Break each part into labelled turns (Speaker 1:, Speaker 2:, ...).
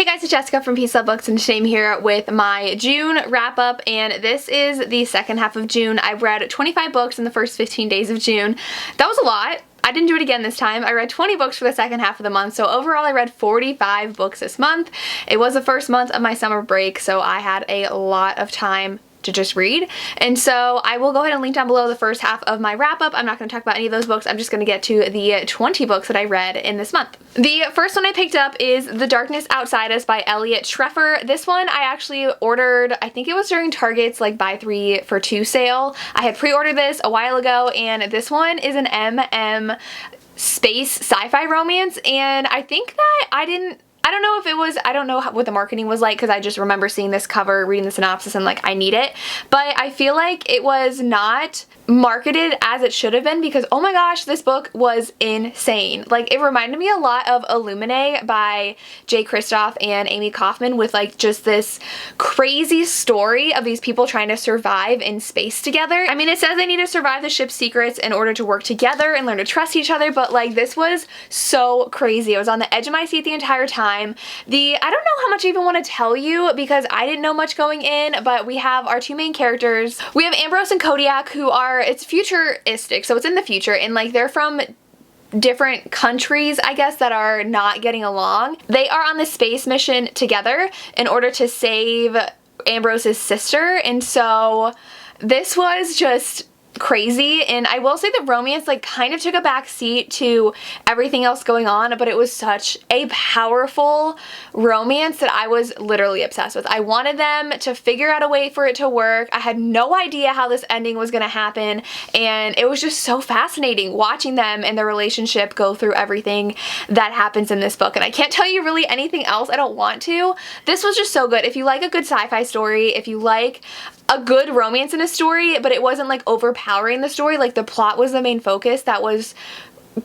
Speaker 1: Hey guys, it's Jessica from Peace Love Books and Shame here with my June wrap up, and this is the second half of June. I've read 25 books in the first 15 days of June. That was a lot. I didn't do it again this time. I read 20 books for the second half of the month, so overall I read 45 books this month. It was the first month of my summer break, so I had a lot of time to just read. And so I will go ahead and link down below the first half of my wrap up. I'm not going to talk about any of those books. I'm just going to get to the 20 books that I read in this month. The first one I picked up is The Darkness Outside Us by Elliot Treffer. This one I actually ordered, I think it was during Target's like buy 3 for 2 sale. I had pre-ordered this a while ago, and this one is an MM space sci-fi romance, and I think that I don't know if it was, I don't know what the marketing was like, because I just remember seeing this cover, reading the synopsis, and like, I need it. But I feel like it was not marketed as it should have been, because oh my gosh, this book was insane. Like, it reminded me a lot of Illuminae by Jay Kristoff and Amy Kaufman, with like just this crazy story of these people trying to survive in space together. I mean, it says they need to survive the ship's secrets in order to work together and learn to trust each other, but like, this was so crazy. I was on the edge of my seat the entire time. I don't know how much I even want to tell you, because I didn't know much going in, but we have our two main characters. We have Ambrose and Kodiak, who are, it's futuristic, so it's in the future, and like, they're from different countries, I guess, that are not getting along. They are on this space mission together in order to save Ambrose's sister, and so this was just crazy. And I will say the romance like kind of took a back seat to everything else going on, but it was such a powerful romance that I was literally obsessed with. I wanted them to figure out a way for it to work. I had no idea how this ending was going to happen, and it was just so fascinating watching them and their relationship go through everything that happens in this book. And I can't tell you really anything else. I don't want to. This was just so good. If you like a good sci-fi story, if you like a good romance in a story, but it wasn't like overpowering the story, like the plot was the main focus, that was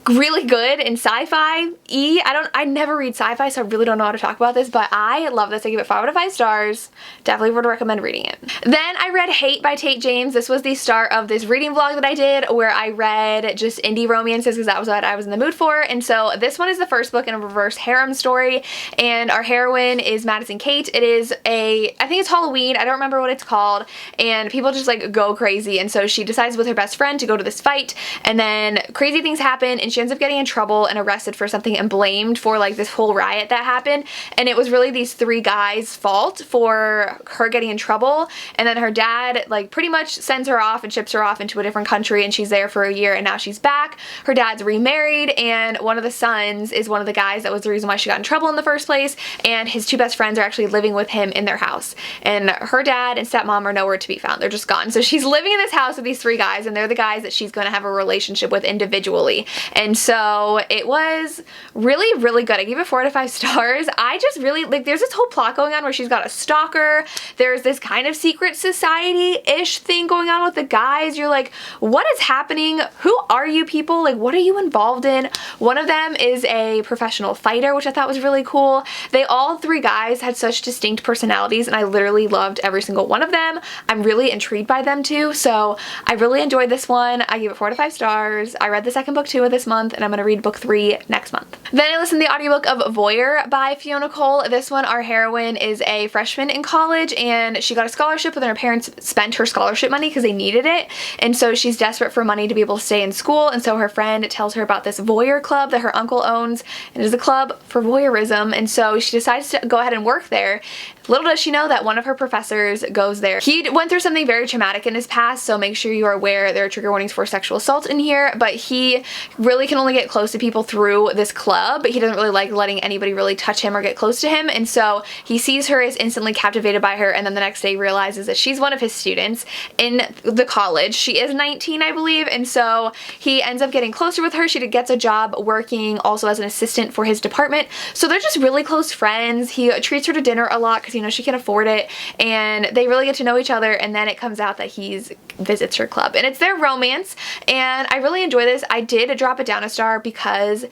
Speaker 1: really good in sci-fi. I never read sci-fi, so I really don't know how to talk about this, but I love this. I give it 5 out of 5 stars. Definitely would recommend reading it. Then I read Hate by Tate James. This was the start of this reading vlog that I did, where I read just indie romances, because that was what I was in the mood for. And so this one is the first book in a reverse harem story, and our heroine is Madison Kate. It is I think it's Halloween, I don't remember what it's called, and people just like go crazy, and so she decides with her best friend to go to this fight, and then crazy things happen, and she ends up getting in trouble and arrested for something and blamed for like this whole riot that happened. And it was really these 3 guys' fault for her getting in trouble, and then her dad like pretty much sends her off and ships her off into a different country, and she's there for a year, and now she's back. Her dad's remarried, and one of the sons is one of the guys that was the reason why she got in trouble in the first place, and his 2 best friends are actually living with him in their house, and her dad and stepmom are nowhere to be found. They're just gone. So she's living in this house with these 3 guys, and they're the guys that she's going to have a relationship with individually. And so it was really, really good. I gave it 4 out of 5 stars. I just really, like, there's this whole plot going on where she's got a stalker. There's this kind of secret society-ish thing going on with the guys. You're like, what is happening? Who are you people? Like, what are you involved in? One of them is a professional fighter, which I thought was really cool. All 3 guys had such distinct personalities, and I literally loved every single one of them. I'm really intrigued by them too, so I really enjoyed this one. I gave it 4 out of 5 stars. I read the second book too of this month, and I'm going to read book 3 next month. Then I listened to the audiobook of Voyeur by Fiona Cole. This one, our heroine is a freshman in college, and she got a scholarship, but then her parents spent her scholarship money because they needed it, and so she's desperate for money to be able to stay in school, and so her friend tells her about this Voyeur club that her uncle owns, and it is a club for voyeurism, and so she decides to go ahead and work there. Little does she know that one of her professors goes there. He went through something very traumatic in his past, so make sure you are aware there are trigger warnings for sexual assault in here, but he really can only get close to people through this club, but he doesn't really like letting anybody really touch him or get close to him, and so he sees her, is instantly captivated by her, and then the next day realizes that she's one of his students in the college. She is 19, I believe, and so he ends up getting closer with her. She gets a job working also as an assistant for his department, so they're just really close friends. He treats her to dinner a lot because, you know, she can afford it, and they really get to know each other, and then it comes out that he visits her club, and it's their romance, and I really enjoy this. I did drop it down a star because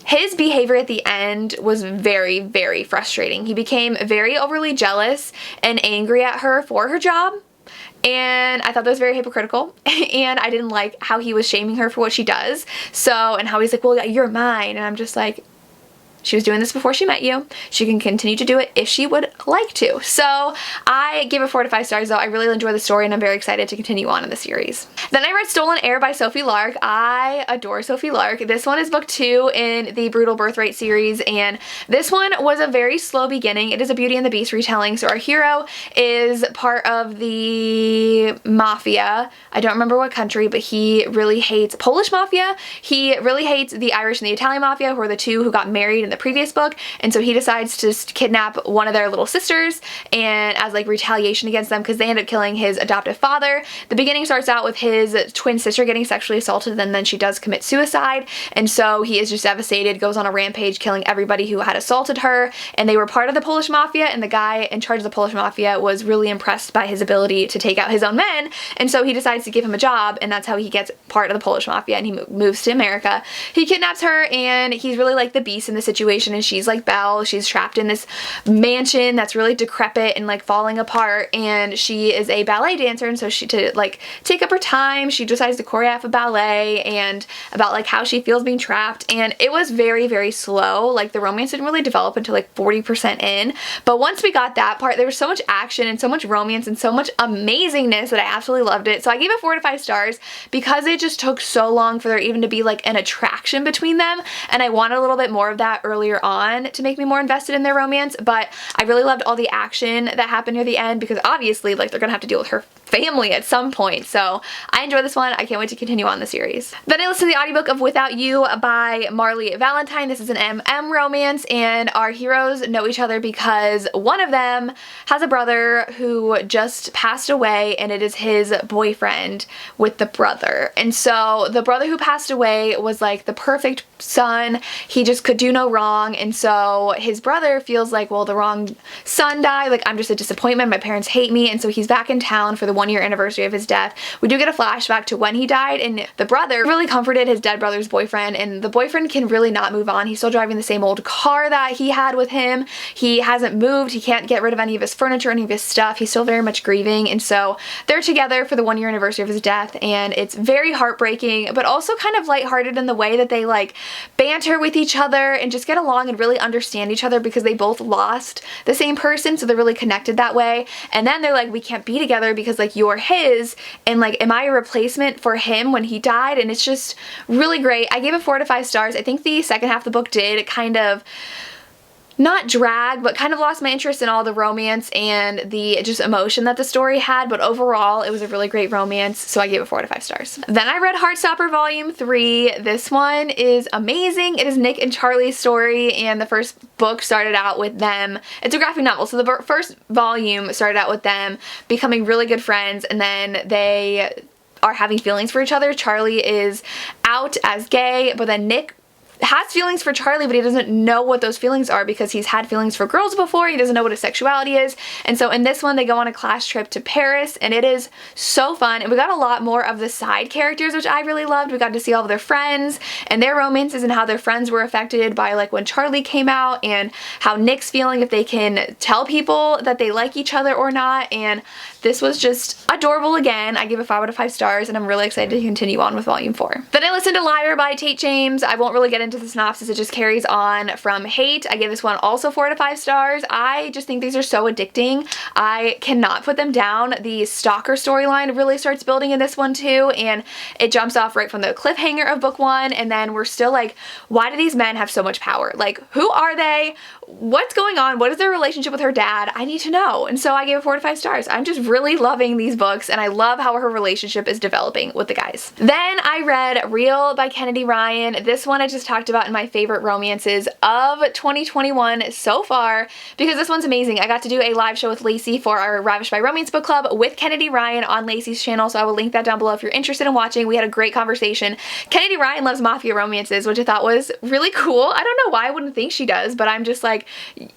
Speaker 1: his behavior at the end was very, very frustrating. He became very overly jealous and angry at her for her job, and I thought that was very hypocritical, and I didn't like how he was shaming her for what she does, and how he's like, well, you're mine, and I'm just like, She was doing this before she met you. She can continue to do it if she would like to. So I gave it 4 to 5 stars though. I really enjoy the story and I'm very excited to continue on in the series. Then I read Stolen Heir by Sophie Lark. I adore Sophie Lark. This one is book 2 in the Brutal Birthright series, and this one was a very slow beginning. It is a Beauty and the Beast retelling. So our hero is part of the mafia. I don't remember what country, but he really hates Polish mafia. He really hates the Irish and the Italian mafia, who are the two who got married in the previous book, and so he decides to kidnap one of their little sisters and as like retaliation against them because they end up killing his adoptive father. The beginning starts out with his twin sister getting sexually assaulted, and then she does commit suicide, and so he is just devastated, goes on a rampage killing everybody who had assaulted her, and they were part of the Polish mafia, and the guy in charge of the Polish mafia was really impressed by his ability to take out his own men, and so he decides to give him a job, and that's how he gets part of the Polish mafia, and he moves to America. He kidnaps her, and he's really like the beast in the situation, and she's like Belle. She's trapped in this mansion that's really decrepit and like falling apart, and she is a ballet dancer, and so to like take up her time, she decides to choreograph a ballet and about like how she feels being trapped, and it was very, very slow. Like the romance didn't really develop until like 40% in, but once we got that part, there was so much action and so much romance and so much amazingness that I absolutely loved it. So I gave it 4 to 5 stars because it just took so long for there even to be like an attraction between them, and I wanted a little bit more of that earlier on to make me more invested in their romance. But I really loved all the action that happened near the end because obviously like they're gonna have to deal with her family at some point. So I enjoyed this one. I can't wait to continue on the series. Then I listened to the audiobook of Without You by Marley Valentine. This is an MM romance, and our heroes know each other because one of them has a brother who just passed away, and it is his boyfriend with the brother. And so the brother who passed away was like the perfect son. He just could do no wrong, and so his brother feels like, well, the wrong son died, like I'm just a disappointment, my parents hate me, and so he's back in town for the 1-year anniversary of his death. We do get a flashback to when he died, and the brother really comforted his dead brother's boyfriend, and the boyfriend can really not move on. He's still driving the same old car that he had with him. He hasn't moved. He can't get rid of any of his furniture, any of his stuff. He's still very much grieving, and so they're together for the 1-year anniversary of his death, and it's very heartbreaking, but also kind of lighthearted in the way that they like banter with each other and just get along and really understand each other because they both lost the same person, so they're really connected that way. And then they're like, we can't be together because like you're his, and like am I a replacement for him when he died? And it's just really great. I gave it 4 to 5 stars. I think the second half of the book did kind of not drag, but kind of lost my interest in all the romance and the just emotion that the story had, but overall it was a really great romance, so I gave it 4 to 5 stars. Then I read Heartstopper Volume 3. This one is amazing. It is Nick and Charlie's story, and the first book started out with them. It's a graphic novel, so the first volume started out with them becoming really good friends, and then they are having feelings for each other. Charlie is out as gay, but then Nick has feelings for Charlie, but he doesn't know what those feelings are because he's had feelings for girls before. He doesn't know what his sexuality is. And so in this one, they go on a class trip to Paris, and it is so fun. And we got a lot more of the side characters, which I really loved. We got to see all of their friends and their romances and how their friends were affected by like when Charlie came out, and how Nick's feeling if they can tell people that they like each other or not. And this was just adorable again. I gave it 5 out of 5 stars, and I'm really excited to continue on with Volume 4. Then I listened to Liar by Tate James. I won't really get into the synopsis. It just carries on from Hate. I gave this one also 4 to 5 stars. I just think these are so addicting. I cannot put them down. The stalker storyline really starts building in this one too, and it jumps off right from the cliffhanger of book 1, and then we're still like, why do these men have so much power? Like, who are they? What's going on? What is their relationship with her dad? I need to know. And so I gave it 4 to 5 stars. I'm just really loving these books, and I love how her relationship is developing with the guys. Then I read Real by Kennedy Ryan. This one I just talked about in my favorite romances of 2021 so far because this one's amazing. I got to do a live show with Lacey for our Ravished by Romance book club with Kennedy Ryan on Lacey's channel, so I will link that down below if you're interested in watching. We had a great conversation. Kennedy Ryan loves mafia romances, which I thought was really cool. I don't know why I wouldn't think she does, but I'm just like,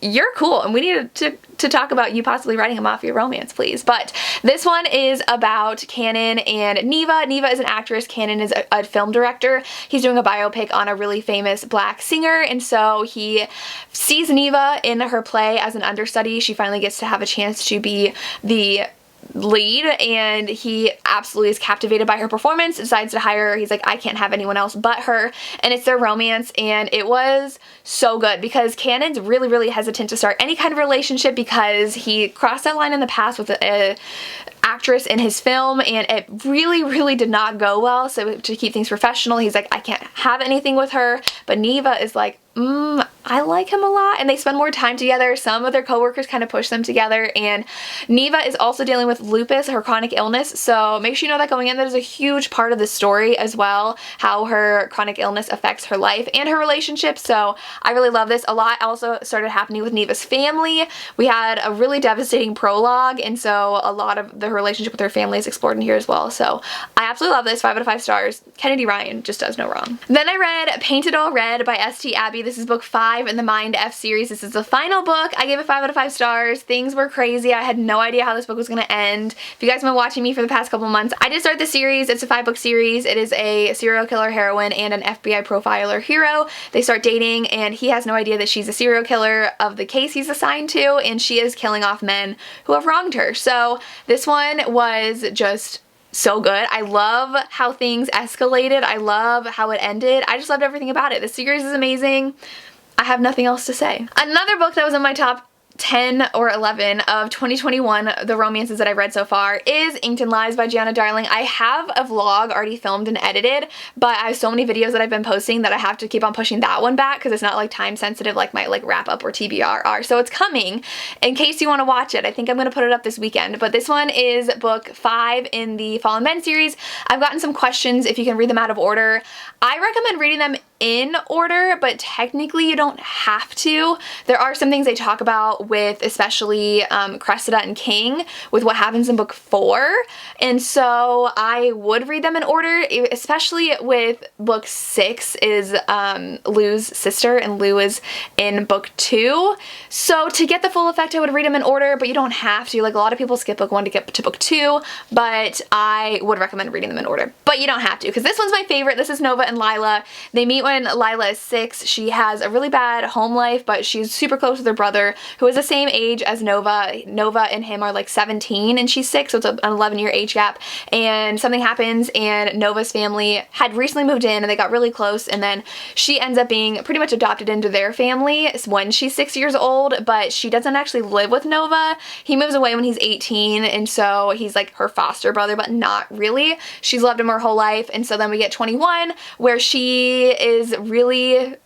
Speaker 1: you're cool, and we need to talk about you possibly writing a mafia romance, please. But this one is about Cannon and Neva. Neva is an actress. Cannon is a film director. He's doing a biopic on a really famous black singer, and so he sees Neva in her play as an understudy. She finally gets to have a chance to be the lead, and he absolutely is captivated by her performance, decides to hire her. He's like, I can't have anyone else but her, and it's their romance, and it was so good because Cannon's really hesitant to start any kind of relationship because he crossed that line in the past with a actress in his film, and it really did not go well. So to keep things professional, he's like, I can't have anything with her, but Neva is like, I like him a lot, and they spend more time together. Some of their coworkers kind of push them together, and Neva is also dealing with lupus, her chronic illness, so make sure you know that going in. That is a huge part of the story as well, how her chronic illness affects her life and her relationship, so I really love this. A lot also started happening with Neva's family. We had a really devastating prologue, and so a lot of the relationship with her family is explored in here as well, so I absolutely love this. 5 out of 5 stars. Kennedy Ryan just does no wrong. Then I read Painted All Red by St. Abbey. This is book 5 in the Mind F series. This is the final book. I gave it 5 out of 5 stars. Things were crazy. I had no idea how this book was going to end. If you guys have been watching me for the past couple months, I did start the series. It's a 5-book series. It is a serial killer heroine and an FBI profiler hero. They start dating, and he has no idea that she's a serial killer of the case he's assigned to, and she is killing off men who have wronged her. So this one was just so good. I love how things escalated. I love how it ended. I just loved everything about it. The series is amazing. I have nothing else to say. Another book that was in my top 10 or 11 of 2021, the romances that I read so far, is Inked in Lies by Gianna Darling. I have a vlog already filmed and edited, but I have so many videos that I've been posting that I have to keep on pushing that one back because it's not like time sensitive like my wrap up or TBR are. So it's coming in case you want to watch it. I think I'm going to put it up this weekend, but this one is book 5 in the Fallen Men series. I've gotten some questions if you can read them out of order. I recommend reading them in order, but technically you don't have to. There are some things they talk about with especially Cressida and King with what happens in book 4, and so I would read them in order, especially with book 6 is Lou's sister, and Lou is in book 2. So to get the full effect I would read them in order, but you don't have to. Like a lot of people skip book 1 to get to book 2, but I would recommend reading them in order. But you don't have to because this one's my favorite. This is Nova and Lila. They meet when Lila is 6. She has a really bad home life, but she's super close with her brother who is the same age as Nova. Nova and him are like 17 and she's 6, so it's an 11-year age gap, and something happens and Nova's family had recently moved in and they got really close, and then she ends up being pretty much adopted into their family when she's 6 years old, but she doesn't actually live with Nova. He moves away when he's 18, and so he's like her foster brother, but not really. She's loved him her whole life, and so then we get 21 where she is really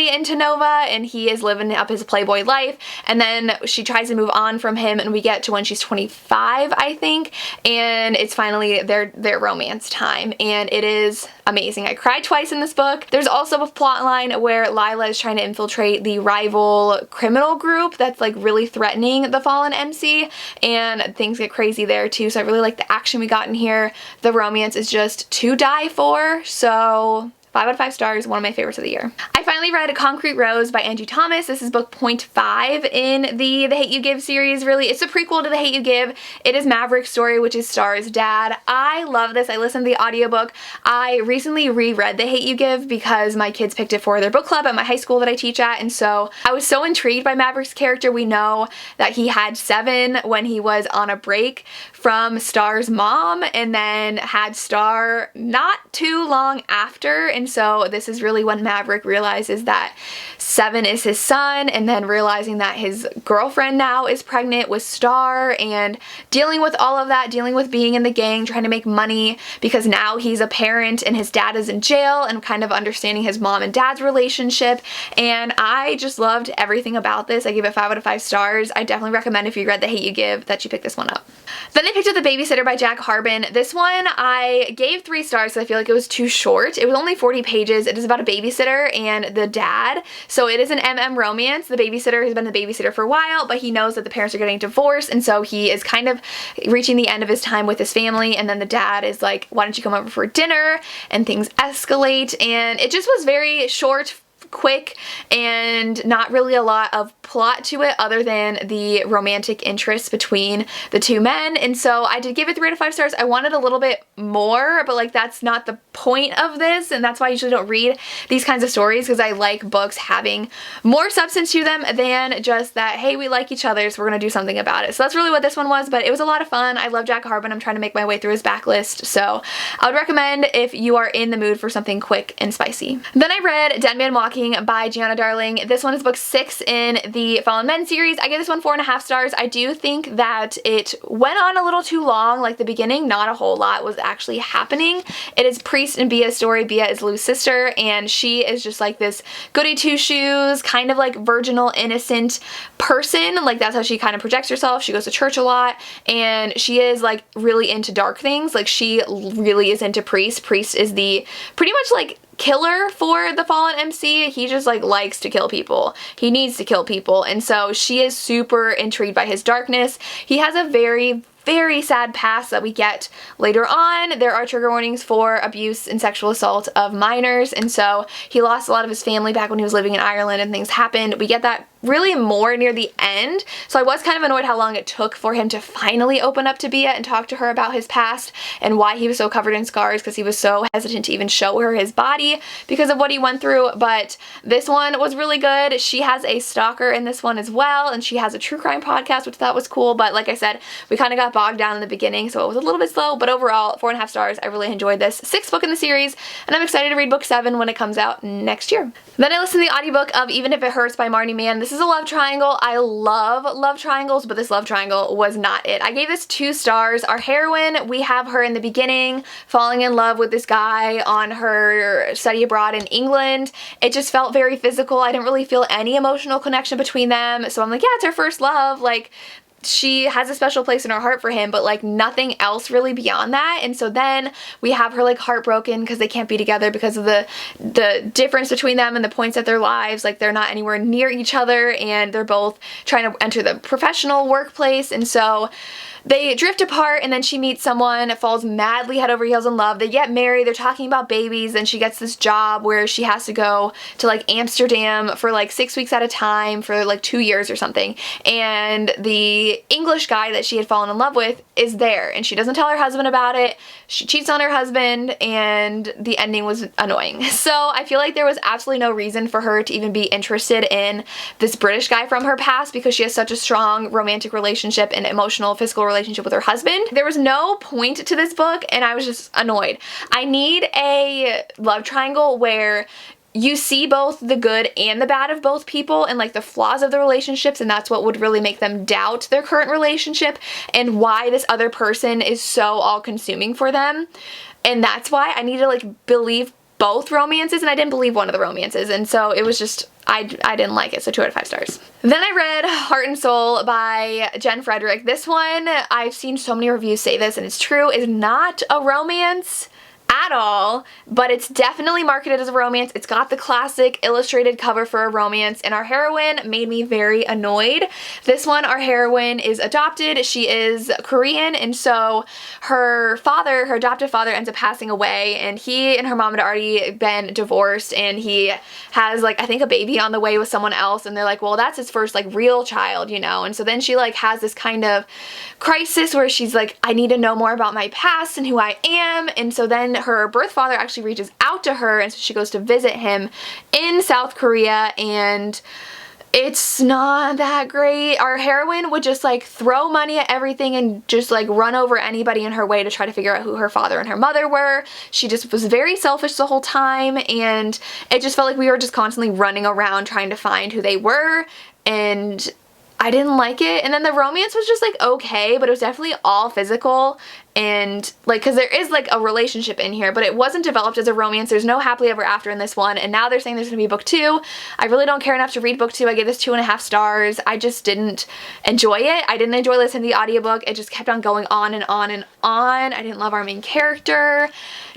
Speaker 1: into Nova and he is living up his playboy life, and then she tries to move on from him and we get to when she's 25, I think, and it's finally their romance time, and it is amazing. I cried twice in this book. There's also a plot line where Lila is trying to infiltrate the rival criminal group that's like really threatening the Fallen MC, and things get crazy there too, so I really like the action we got in here. The romance is just to die for, so 5 out of 5 stars, one of my favorites of the year. I finally read Concrete Rose by Angie Thomas. This is book 0.5 in the Hate U Give series, really. It's a prequel to The Hate U Give. It is Maverick's story, which is Star's dad. I love this. I listened to the audiobook. I recently reread The Hate U Give because my kids picked it for their book club at my high school that I teach at, and so I was so intrigued by Maverick's character. We know that he had 7 when he was on a break from Star's mom, and then had Star not too long after, and so this is really when Maverick realizes that 7 is his son, and then realizing that his girlfriend now is pregnant with Star, and dealing with all of that, dealing with being in the gang, trying to make money because now he's a parent and his dad is in jail, and kind of understanding his mom and dad's relationship, and I just loved everything about this. I gave it 5 out of 5 stars. I definitely recommend if you read The Hate U Give that you pick this one up. Then I picked up The Babysitter by Jack Harbin. This one I gave 3 stars because I feel like it was too short. It was only 40 pages. It is about a babysitter and the dad. So it is an MM romance. The babysitter has been the babysitter for a while, but he knows that the parents are getting divorced, and so he is kind of reaching the end of his time with his family, and then the dad is like, why don't you come over for dinner? And things escalate, and it just was very short, quick and not really a lot of plot to it other than the romantic interest between the two men. And so I did give it 3 out of 5 stars. I wanted a little bit more, but like that's not the point of this, and that's why I usually don't read these kinds of stories, because I like books having more substance to them than just that, hey, we like each other, so we're gonna do something about it. So that's really what this one was, but it was a lot of fun. I love Jack Harmon. I'm trying to make my way through his backlist, so I would recommend if you are in the mood for something quick and spicy. Then I read Dead Man Walking by Gianna Darling. This one is book 6 in the Fallen Men series. I gave this one 4.5 stars. I do think that it went on a little too long, like the beginning, not a whole lot was actually happening. It is Priest and Bia's story. Bia is Lou's sister, and she is just like this goody two-shoes, kind of like virginal, innocent person. Like that's how she kind of projects herself. She goes to church a lot, and she is like really into dark things. Like she really is into Priest. Priest is the pretty much like killer for the Fallen MC. He just like likes to kill people. He needs to kill people, and so she is super intrigued by his darkness. He has a very sad past that we get later on. There are trigger warnings for abuse and sexual assault of minors, and so he lost a lot of his family back when he was living in Ireland and things happened. We get that really more near the end, so I was kind of annoyed how long it took for him to finally open up to Bia and talk to her about his past and why he was so covered in scars, because he was so hesitant to even show her his body because of what he went through. But this one was really good. She has a stalker in this one as well, and she has a true crime podcast, which I thought was cool, but like I said, we kind of got bogged down in the beginning, so it was a little bit slow, but overall 4.5 stars. I really enjoyed this 6th book in the series, and I'm excited to read book 7 when it comes out next year. Then I listened to the audiobook of Even If It Hurts by Marnie Mann. This is a love triangle. I love love triangles, but this love triangle was not it. I gave this 2 stars. Our heroine, we have her in the beginning falling in love with this guy on her study abroad in England. It just felt very physical. I didn't really feel any emotional connection between them, so I'm like, yeah, it's her first love. Like, she has a special place in her heart for him, but like nothing else really beyond that. And so then we have her like heartbroken because they can't be together because of the difference between them and the points of their lives. Like they're not anywhere near each other, and they're both trying to enter the professional workplace, and so they drift apart, and then she meets someone, falls madly head over heels in love. They get married, they're talking about babies, and she gets this job where she has to go to like Amsterdam for like 6 weeks at a time for like 2 years or something. And the English guy that she had fallen in love with is there, and she doesn't tell her husband about it. She cheats on her husband, and the ending was annoying. So I feel like there was absolutely no reason for her to even be interested in this British guy from her past, because she has such a strong romantic relationship and emotional, physical relationship with her husband. There was no point to this book, and I was just annoyed. I need a love triangle where you see both the good and the bad of both people and like the flaws of the relationships, and that's what would really make them doubt their current relationship and why this other person is so all-consuming for them. And that's why I need to like believe both romances, and I didn't believe one of the romances, and so it was just, I didn't like it, so 2 out of 5 stars. Then I read Heart and Soul by Jen Frederick. This one, I've seen so many reviews say this, and it's true, is not a romance at all, but it's definitely marketed as a romance. It's got the classic illustrated cover for a romance, and our heroine made me very annoyed. This one, our heroine is adopted. She is Korean, and so her father, her adoptive father, ends up passing away, and he and her mom had already been divorced, and he has like, I think, a baby on the way with someone else, and they're like, well, that's his first like real child, you know. And so then she like has this kind of crisis where she's like, I need to know more about my past and who I am. And so then her birth father actually reaches out to her, and so she goes to visit him in South Korea, and it's not that great. Our heroine would just like throw money at everything and just like run over anybody in her way to try to figure out who her father and her mother were. She just was very selfish the whole time, and it just felt like we were just constantly running around trying to find who they were, and I didn't like it. And then the romance was just like okay, but it was definitely all physical, and like, because there is like a relationship in here, but it wasn't developed as a romance. There's no happily ever after in this one, and now they're saying there's gonna be book 2. I really don't care enough to read book 2. I gave this 2.5 stars. I just didn't enjoy it. I didn't enjoy listening to the audiobook. It just kept on going on and on and on. I didn't love our main character.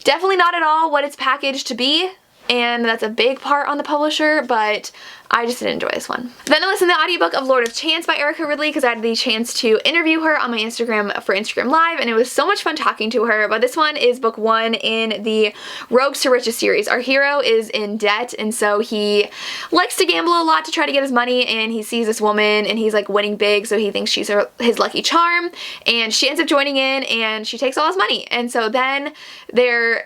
Speaker 1: Definitely not at all what it's packaged to be, and that's a big part on the publisher, but I just didn't enjoy this one. Then I listened to the audiobook of Lord of Chance by Erica Ridley because I had the chance to interview her on my Instagram for Instagram Live, and it was so much fun talking to her. But this one is book 1 in the Rogues to Riches series. Our hero is in debt, and so he likes to gamble a lot to try to get his money, and he sees this woman and he's like winning big, so he thinks she's his lucky charm, and she ends up joining in and she takes all his money. And so then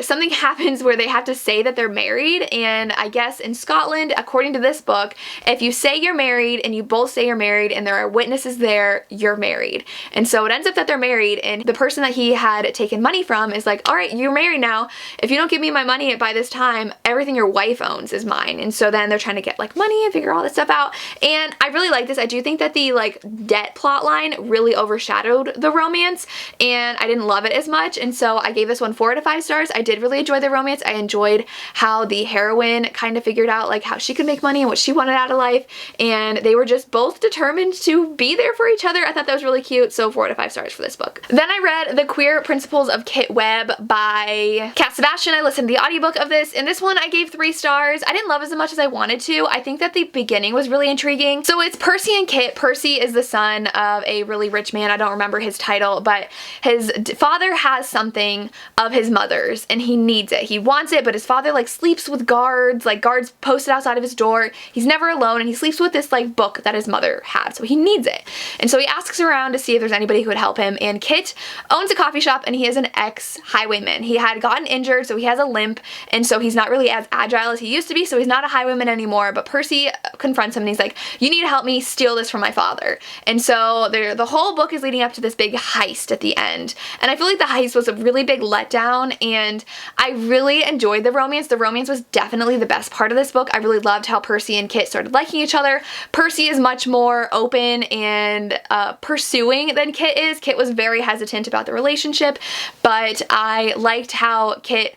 Speaker 1: something happens where they have to say that they're married, and I guess in Scotland, according to this book, if you say you're married and you both say you're married and there are witnesses there, you're married. And so it ends up that they're married, and the person that he had taken money from is like, all right, you're married now. If you don't give me my money by this time, everything your wife owns is mine. And so then they're trying to get like money and figure all this stuff out. And I really like this. I do think that the like debt plot line really overshadowed the romance, and I didn't love it as much. And so I gave this one 4 out of 5 stars. I did really enjoy the romance. I enjoyed how the heroine kind of figured out like how she could make money and what she wanted out of life, and they were just both determined to be there for each other. I thought that was really cute, so 4 out of 5 stars for this book. Then I read The Queer Principles of Kit Webb by Cat Sebastian. I listened to the audiobook of this, and this one I gave 3 stars. I didn't love as much as I wanted to. I think that the beginning was really intriguing. So it's Percy and Kit. Percy is the son of a really rich man. I don't remember his title, but his father has something of his mother's and he needs it. He wants it, but his father like sleeps with guards, like guards posted outside of his door. He's never alone, and he sleeps with this like book that his mother had, so he needs it. And so he asks around to see if there's anybody who would help him, and Kit owns a coffee shop, and he is an ex-highwayman. He had gotten injured, so he has a limp, and so he's not really as agile as he used to be, so he's not a highwayman anymore. But Percy confronts him and he's like, you need to help me steal this from my father. And so the whole book is leading up to this big heist at the end, and I feel like the heist was a really big letdown, and I really enjoyed the romance. The romance was definitely the best part of this book. I really loved how Percy and Kit started liking each other. Percy is much more open and pursuing than Kit is. Kit was very hesitant about the relationship, but I liked how Kit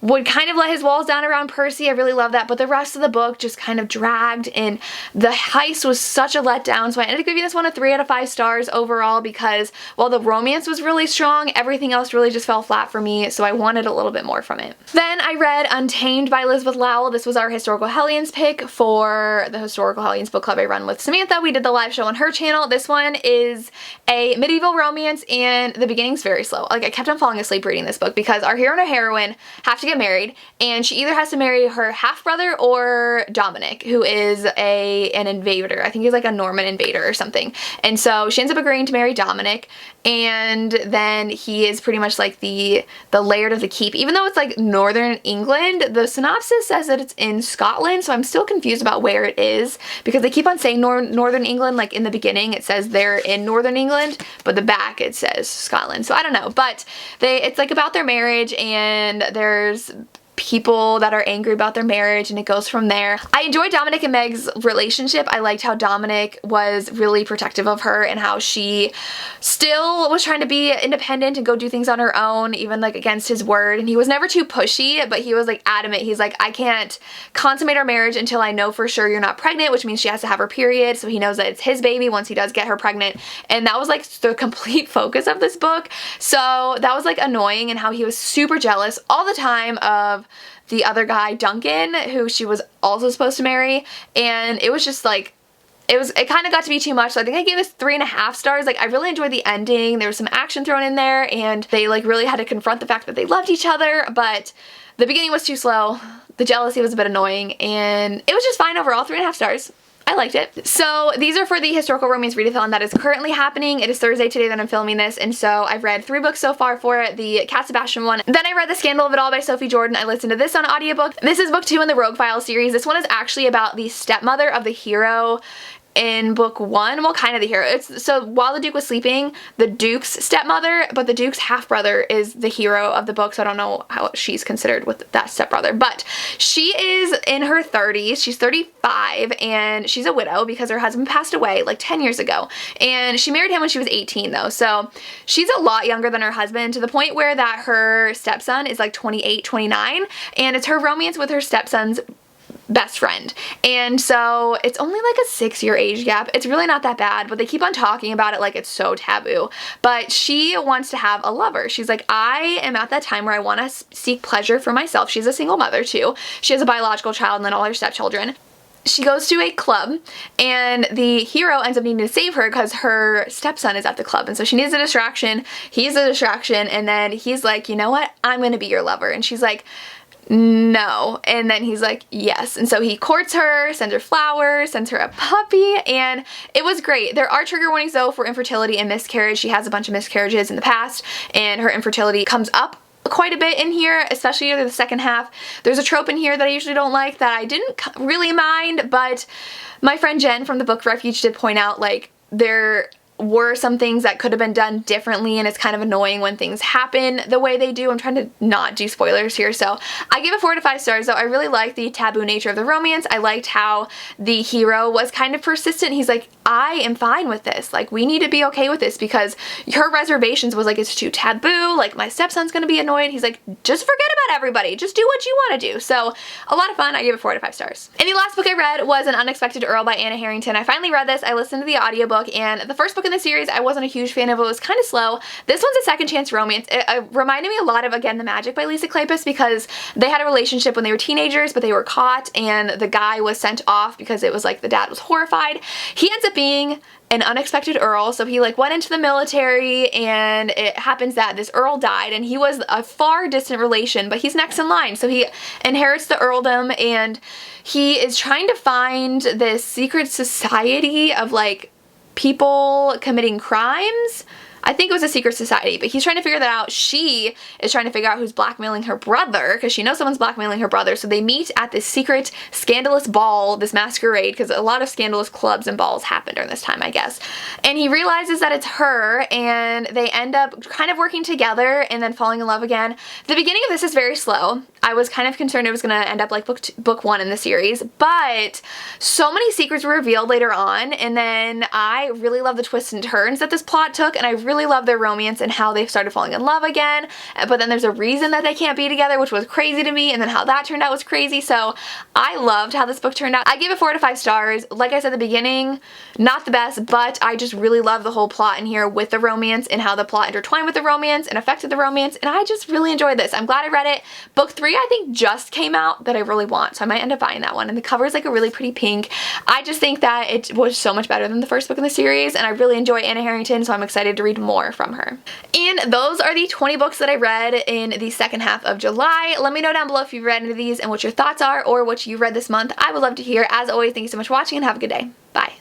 Speaker 1: would kind of let his walls down around Percy. I really love that, but the rest of the book just kind of dragged, and the heist was such a letdown, so I ended up giving this one a 3 out of 5 stars overall, because while the romance was really strong, everything else really just fell flat for me, so I wanted a little bit more from it. Then I read Untamed by Elizabeth Lowell. This was our Historical Hellions pick for the Historical Hellions book club I run with Samantha. We did the live show on her channel. This one is a medieval romance, and the beginning's very slow. Like, I kept on falling asleep reading this book because our hero and our heroine have to get married, and she either has to marry her half-brother or Dominic, who is an invader. I think he's like a Norman invader or something. And so she ends up agreeing to marry Dominic, and then he is pretty much like the laird of the keep. Even though it's like northern England, the synopsis says that it's in Scotland, so I'm still confused about where it is, because they keep on saying northern England. Like in the beginning it says they're in northern England, but the back it says Scotland, so I don't know. But it's like about their marriage, and there's people that are angry about their marriage, and it goes from there. I enjoyed Dominic and Meg's relationship. I liked how Dominic was really protective of her, and how she still was trying to be independent and go do things on her own, even like against his word. And he was never too pushy, but he was like adamant. He's like, I can't consummate our marriage until I know for sure you're not pregnant, which means she has to have her period, so he knows that it's his baby once he does get her pregnant. And that was like the complete focus of this book. So that was like annoying, and how he was super jealous all the time of the other guy, Duncan, who she was also supposed to marry. And it was just like, it kind of got to be too much. So I think I gave this 3.5 stars. Like, I really enjoyed the ending. There was some action thrown in there, and they like really had to confront the fact that they loved each other, but the beginning was too slow. The jealousy was a bit annoying, and it was just fine overall. 3.5 stars. I liked it. So these are for the historical romance readathon that is currently happening. It is Thursday today that I'm filming this, and so I've read 3 books so far for it. The Cat Sebastian one. Then I read The Scandal of It All by Sophie Jordan. I listened to this on audiobook. This is book 2 in the Rogue Files series. This one is actually about the stepmother of the hero in book 1. Well, kind of the hero. So while the Duke was sleeping, the Duke's stepmother, but the Duke's half-brother is the hero of the book, so I don't know how she's considered with that stepbrother. But she is in her 30s. She's 35, and she's a widow because her husband passed away like 10 years ago. And she married him when she was 18 though, so she's a lot younger than her husband, to the point where that her stepson is like 28, 29, and it's her romance with her stepson's best friend. And so it's only like a 6-year age gap. It's really not that bad, but they keep on talking about it like it's so taboo. But she wants to have a lover. She's like, I am at that time where I want to seek pleasure for myself. She's a single mother too. She has a biological child and then all her stepchildren. she goes to a club and the hero ends up needing to save her because her stepson is at the club, and so she needs a distraction. He's a distraction, and then he's like, you know what, I'm gonna be your lover. And she's like, no. And then he's like, yes. And so he courts her, sends her flowers, sends her a puppy, and it was great. There are trigger warnings though for infertility and miscarriage. She has a bunch of miscarriages in the past, and her infertility comes up quite a bit in here, especially in the second half. There's a trope in here that I usually don't like that I didn't really mind, but my friend Jen from the book Refuge did point out, like, there were some things that could have been done differently, and it's kind of annoying when things happen the way they do. I'm trying to not do spoilers here, so I give it 4 to 5 stars though. I really liked the taboo nature of the romance. I liked how the hero was kind of persistent. He's like, I am fine with this. Like, we need to be okay with this, because her reservations was like, it's too taboo, like my stepson's gonna be annoyed. He's like, just forget about everybody, just do what you want to do. So a lot of fun. I gave it 4 to 5 stars. And the last book I read was An Unexpected Earl by Anna Harrington. I finally read this. I listened to the audiobook, and the first book in the series I wasn't a huge fan of. It was kind of slow. This one's a second chance romance. It reminded me a lot of, again, The Magic by Lisa Kleypas, because they had a relationship when they were teenagers, but they were caught, and the guy was sent off because it was like the dad was horrified. He ends up being an unexpected earl, so he like went into the military, and it happens that this earl died, and he was a far distant relation, but he's next in line, so he inherits the earldom, and he is trying to find this secret society of like people committing crimes. I think it was a secret society, but he's trying to figure that out. She is trying to figure out who's blackmailing her brother, because she knows someone's blackmailing her brother. So they meet at this secret scandalous ball, this masquerade, because a lot of scandalous clubs and balls happen during this time, I guess. And he realizes that it's her, and they end up kind of working together and then falling in love again. The beginning of this is very slow. I was kind of concerned it was going to end up like book 1 in the series, but so many secrets were revealed later on, and then I really love the twists and turns that this plot took, and I really love their romance and how they started falling in love again, but then there's a reason that they can't be together, which was crazy to me, and then how that turned out was crazy. So I loved how this book turned out. I gave it 4 to 5 stars. Like I said at the beginning, not the best, but I just really love the whole plot in here with the romance and how the plot intertwined with the romance and affected the romance, and I just really enjoyed this. I'm glad I read it. Book 3 I think just came out that I really want, so I might end up buying that one, and the cover is like a really pretty pink. I just think that it was so much better than the first book in the series, and I really enjoy Anna Harrington, so I'm excited to read more from her. And those are the 20 books that I read in the second half of July. Let me know down below if you've read any of these and what your thoughts are, or what you read this month. I would love to hear. As always, thank you so much for watching, and have a good day. Bye.